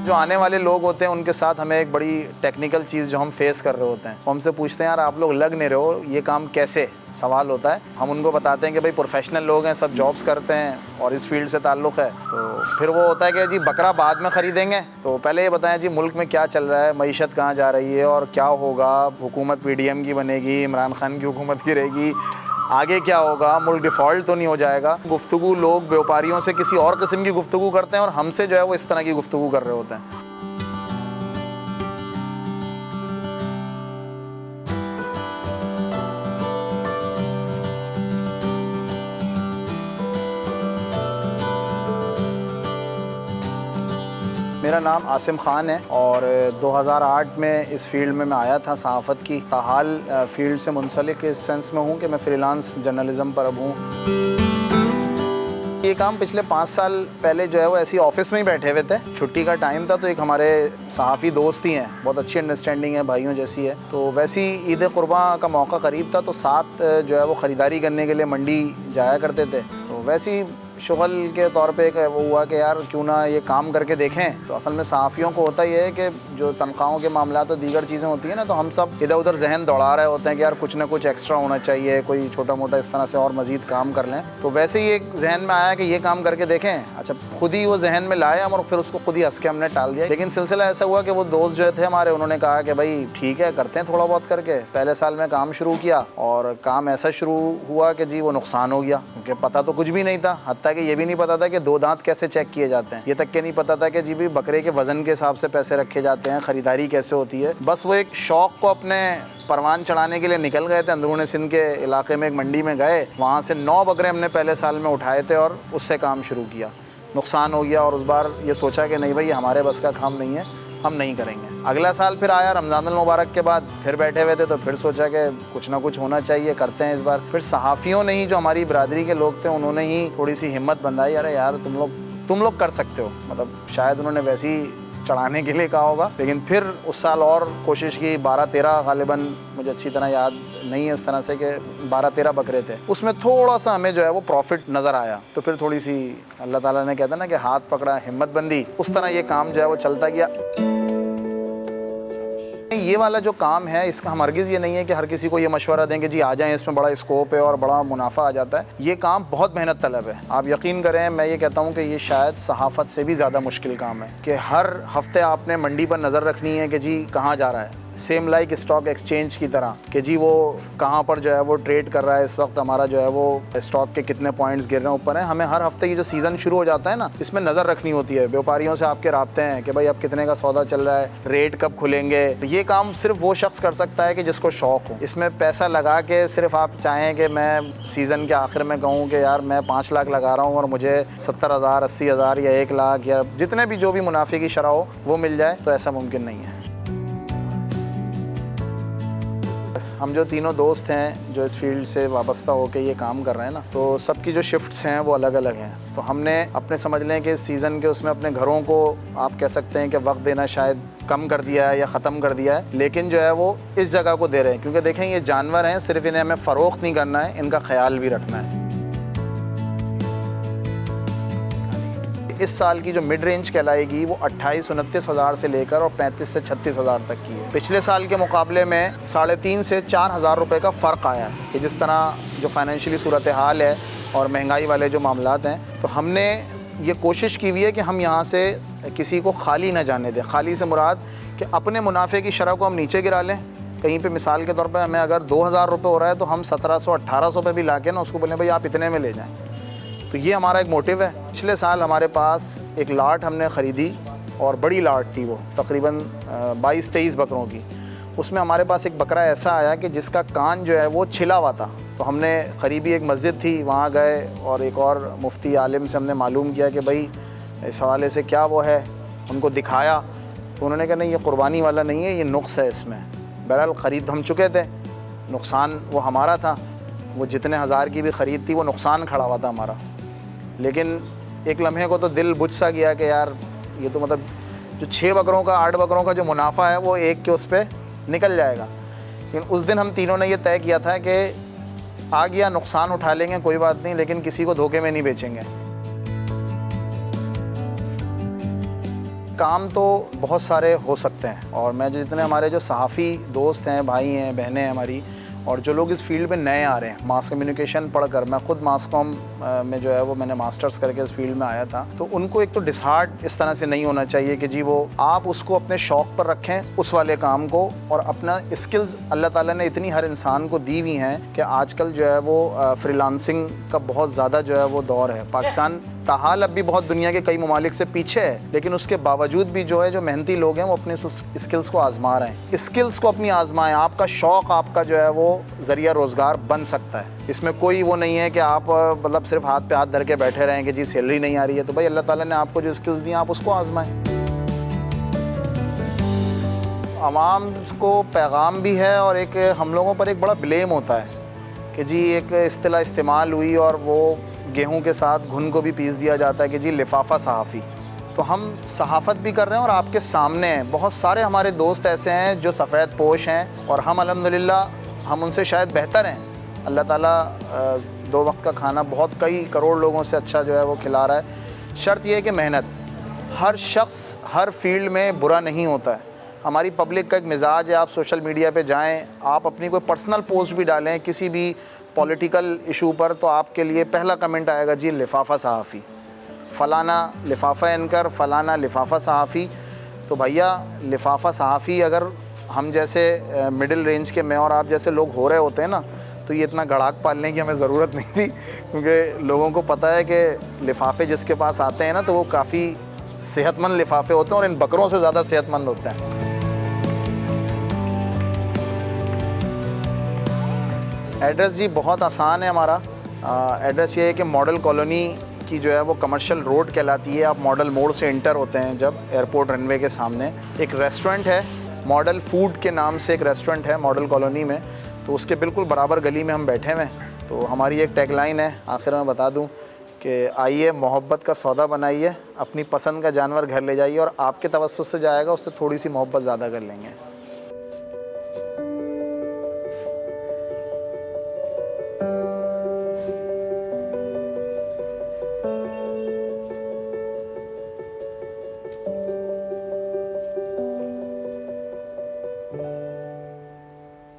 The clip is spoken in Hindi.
जो आने वाले लोग होते हैं उनके साथ हमें एक बड़ी टेक्निकल चीज़ जो हम फेस कर रहे होते हैं, वो हमसे पूछते हैं यार आप लोग लग नहीं रहे हो, ये काम कैसे, सवाल होता है। हम उनको बताते हैं कि भाई प्रोफेशनल लोग हैं, सब जॉब्स करते हैं और इस फील्ड से ताल्लुक़ है। तो फिर वो होता है कि जी बकरा बाद में ख़रीदेंगे, तो पहले ये बताएं जी मुल्क में क्या चल रहा है, मईशत कहाँ जा रही है और क्या होगा, हुकूमत PDM की बनेगी, इमरान खान की हुकूमत की रहेगी, आगे क्या होगा, मुल्क डिफ़ॉल्ट तो नहीं हो जाएगा। गुफ्तगू लोग व्यापारियों से किसी और किस्म की गुफ्तगू करते हैं और हमसे जो है वो इस तरह की गुफ्तगू कर रहे होते हैं। मेरा नाम आसिम ख़ान है और 2008 में इस फील्ड में मैं आया था सहाफ़त की। ताहाल फील्ड से मुंसलिक इस सेंस में हूँ कि मैं फ्रीलांस जर्नलिज़म पर अब हूँ। ये काम पिछले 5 साल पहले जो है वो ऐसी ऑफिस में ही बैठे हुए थे, छुट्टी का टाइम था, तो एक हमारे सहाफ़ी दोस्त ही हैं, बहुत अच्छी अंडरस्टैंडिंग है, भाइयों जैसी है। तो वैसी ईद कुर्बा का मौका करीब था, तो साथ जो है वो ख़रीदारी करने के लिए मंडी जाया करते थे। तो वैसी शुगल के तौर पे एक वो हुआ कि यार क्यों ना ये काम करके देखें। तो असल में सहाफ़ियों को होता ये है कि जो तनख्वाहों के मामला तो दीगर चीज़ें होती हैं ना, तो हम सब इधर उधर जहन दौड़ा रहे होते हैं कि यार कुछ ना कुछ एक्स्ट्रा होना चाहिए, कोई छोटा मोटा इस तरह से और मज़ीद काम कर लें। तो वैसे ही एक जहन में आया कि ये काम करके देखें। अच्छा, खुद ही वो जहन में लाए हम और फिर उसको खुद ही हंस के हमने टाल दिया। लेकिन सिलसिला ऐसा हुआ कि वो दोस्त जो थे हमारे, उन्होंने कहा कि भाई ठीक है करते हैं थोड़ा बहुत करके। पहले साल में काम शुरू किया और काम ऐसा शुरू हुआ कि जी वो नुकसान हो गया, क्योंकि पता तो कुछ भी नहीं था। हत्ता कि ये भी नहीं पता था कि 2 दांत कैसे चेक किए जाते हैं, ये तक के नहीं पता था कि जी भी बकरे के वज़न के हिसाब से पैसे रखे जाते हैं, ख़रीदारी कैसे होती है। बस वो एक शौक़ को अपने परवान चढ़ाने के लिए निकल गए थे। अंदरूनी सिंध के इलाके में एक मंडी में गए, वहाँ से 9 बकरे हमने पहले साल में उठाए थे और उससे काम शुरू किया। नुकसान हो गया और उस बार ये सोचा कि नहीं भाई ये हमारे बस का काम नहीं है, हम नहीं करेंगे। अगला साल फिर आया, रमज़ानुल मुबारक के बाद फिर बैठे हुए थे, तो फिर सोचा कि कुछ ना कुछ होना चाहिए, करते हैं इस बार। फिर सहाफ़ियों ने ही, जो हमारी बिरादरी के लोग थे, उन्होंने ही थोड़ी सी हिम्मत बंधाई, अरे यार तुम लोग कर सकते हो। मतलब शायद उन्होंने वैसे ही चढ़ाने के लिए कहा होगा। लेकिन फिर उस साल और कोशिश की, 12-13 गालिबन, मुझे अच्छी तरह याद नहीं है इस तरह से, कि 12-13 बकरे थे। उसमें थोड़ा सा हमें जो है वो प्रॉफिट नज़र आया, तो फिर थोड़ी सी अल्लाह ताला ने कहता ना कि हाथ पकड़ा हिम्मत बंदी, उस तरह ये काम जो है वो चलता गया। ये वाला जो काम है इसका हम हरगिज़ ये नहीं है कि हर किसी को ये मशवरा दें कि जी आ जाएं, इसमें बड़ा स्कोप है और बड़ा मुनाफा आ जाता है। ये काम बहुत मेहनत तलब है। आप यकीन करें, मैं ये कहता हूँ कि ये शायद सहाफ़त से भी ज़्यादा मुश्किल काम है कि हर हफ्ते आपने मंडी पर नज़र रखनी है कि जी कहाँ जा रहा है। सेम लाइक स्टॉक एक्सचेंज की तरह कि जी वो कहाँ पर जो है वो ट्रेड कर रहा है, इस वक्त हमारा जो है वो स्टॉक के कितने पॉइंट्स गिर रहे हैं, ऊपर हैं। हमें हर हफ्ते की जो सीज़न शुरू हो जाता है ना, इसमें नज़र रखनी होती है। व्यापारियों से आपके राब्ते हैं कि भाई अब कितने का सौदा चल रहा है, रेट कब खुलेंगे। ये काम सिर्फ वो शख्स कर सकता है कि जिसको शौक़ हो। इसमें पैसा लगा के सिर्फ आप चाहें कि मैं सीज़न के आखिर में कहूँ कि यार मैं 5 लाख लगा रहा हूँ और मुझे 70,000, 80,000 या 1 लाख या जितने भी जो भी मुनाफे की शरह हो वो मिल जाए, तो ऐसा मुमकिन नहीं है। हम जो तीनों दोस्त हैं जो इस फील्ड से वाबस्ता होकर ये काम कर रहे हैं ना, तो सबकी जो शिफ्ट्स हैं वो अलग अलग हैं। तो हमने अपने समझ लें कि इस सीज़न के उसमें अपने घरों को आप कह सकते हैं कि वक्त देना शायद कम कर दिया है या ख़त्म कर दिया है, लेकिन जो है वो इस जगह को दे रहे हैं क्योंकि देखें ये जानवर हैं, सिर्फ इन्हें हमें फ़रोख्त नहीं करना है, इनका ख्याल भी रखना है। इस साल की जो मिड रेंज कहलाएगी वो 28-29 हज़ार से लेकर और 35 से 36 हज़ार तक की है। पिछले साल के मुकाबले में 3.5 से 4 हज़ार रुपये का फ़र्क आया है कि जिस तरह जो फाइनेंशियली सूरत हाल है और महंगाई वाले जो मामलात हैं, तो हमने ये कोशिश की हुई है कि हम यहाँ से किसी को खाली ना जाने दें। खाली से मुराद कि अपने मुनाफे की शरह को हम नीचे गिरा लें। कहीं पे मिसाल के तौर पर हमें अगर 2,000 रुपये हो रहा है तो हम 1700-1800 पे भी ला के ना उसको बोलें भाई आप इतने में ले जाएँ। तो ये हमारा एक मोटिव है। पिछले साल हमारे पास एक लाट हमने ख़रीदी और बड़ी लाट थी, वो तकरीबन 22-23 बकरों की। उसमें हमारे पास एक बकरा ऐसा आया कि जिसका कान जो है वो छिला हुआ था। तो हमने करीबी एक मस्जिद थी, वहाँ गए और एक और मुफ्ती आलिम से हमने मालूम किया कि भाई इस हवाले से क्या वो है, उनको दिखाया तो उन्होंने कहा नहीं ये कुर्बानी वाला नहीं है, ये नुक्स है इसमें। बहरहाल ख़रीद हम चुके थे, नुकसान वो हमारा था, वो जितने हज़ार की भी ख़रीद थी वो नुकसान खड़ा हुआ था हमारा। लेकिन एक लम्हे को तो दिल बुझ सा गया कि यार ये तो मतलब जो 6 बकरों का 8 बकरों का जो मुनाफा है वो एक के उस पर निकल जाएगा। लेकिन उस दिन हम तीनों ने ये तय किया था कि आ गया नुकसान उठा लेंगे कोई बात नहीं, लेकिन किसी को धोखे में नहीं बेचेंगे। काम तो बहुत सारे हो सकते हैं, और मैं जितने हमारे जो सहाफ़ी दोस्त हैं, भाई हैं, बहनें हैं हमारी, और जो लोग इस फील्ड में नए आ रहे हैं, मास कम्युनिकेशन पढ़कर, मैं खुद मास कॉम में जो है वो मैंने मास्टर्स करके इस फील्ड में आया था, तो उनको एक तो डिसहार्ट इस तरह से नहीं होना चाहिए कि जी वो आप उसको अपने शौक़ पर रखें उस वाले काम को, और अपना स्किल्स अल्लाह ताला ने इतनी हर इंसान को दी हुई हैं कि आजकल जो है वो फ्रीलांसिंग का बहुत ज़्यादा जो है वो दौर है। पाकिस्तान ताहाल अब भी बहुत दुनिया के कई ममालिक से पीछे है, लेकिन उसके बावजूद भी जो है जो मेहनती लोग हैं वो अपने स्किल्स को आज़मा रहे हैं। स्किल्स को अपनी आज़माएं, आपका शौक़ आपका जो है वो ज़रिया रोज़गार बन सकता है। इसमें कोई वो नहीं है कि आप मतलब सिर्फ हाथ पे हाथ धर के बैठे रहें कि जी सैलरी नहीं आ रही है, तो भाई अल्लाह ताला ने आपको जो स्किल्स दी आप उसको आज़माएं। आवाम को पैगाम भी है, और एक हम लोगों पर एक बड़ा ब्लेम होता है कि जी एक इस्तिलाह इस्तेमाल हुई और वो गेहूं के साथ घुन को भी पीस दिया जाता है कि जी लिफाफा सहाफ़ी। तो हम सहाफ़त भी कर रहे हैं और आपके सामने हैं। बहुत सारे हमारे दोस्त ऐसे हैं जो सफ़ेद पोश हैं, और हम अल्हम्दुलिल्लाह हम उनसे शायद बेहतर हैं। अल्लाह ताला 2 वक्त का खाना बहुत कई करोड़ लोगों से अच्छा जो है वो खिला रहा है। शर्त यह है कि मेहनत, हर शख्स हर फील्ड में बुरा नहीं होता है। हमारी पब्लिक का एक मिजाज है, आप सोशल मीडिया पे जाएं, आप अपनी कोई पर्सनल पोस्ट भी डालें किसी भी पॉलिटिकल इशू पर, तो आपके लिए पहला कमेंट आएगा जी लिफाफा सहाफ़ी, फ़लाना लिफाफा एंकर, फ़लाना लिफाफा सहाफ़ी। तो भैया लिफाफा सहाफ़ी अगर हम जैसे मिडिल रेंज के मैं और आप जैसे लोग हो रहे होते हैं ना, तो ये इतना गड़ाक पालने की हमें ज़रूरत नहीं थी, क्योंकि लोगों को पता है कि लिफाफे जिसके पास आते हैं ना तो वो काफ़ी सेहतमंद लिफाफे होते हैं, और इन बकरों से ज़्यादा सेहतमंद होते हैं। एड्रेस जी बहुत आसान है हमारा। एड्रेस ये है कि मॉडल कॉलोनी की जो है वो कमर्शियल रोड कहलाती है। आप मॉडल मोड़ से इंटर होते हैं जब एयरपोर्ट रनवे के सामने एक रेस्टोरेंट है, मॉडल फूड के नाम से एक रेस्टोरेंट है मॉडल कॉलोनी में, तो उसके बिल्कुल बराबर गली में हम बैठे हुए हैं। तो हमारी एक टैगलाइन है, आखिर में बता दूं कि आइए मोहब्बत का सौदा बनाइए, अपनी पसंद का जानवर घर ले जाइए, और आपके तवज्जुह से जाएगा उससे थोड़ी सी मोहब्बत ज़्यादा कर लेंगे।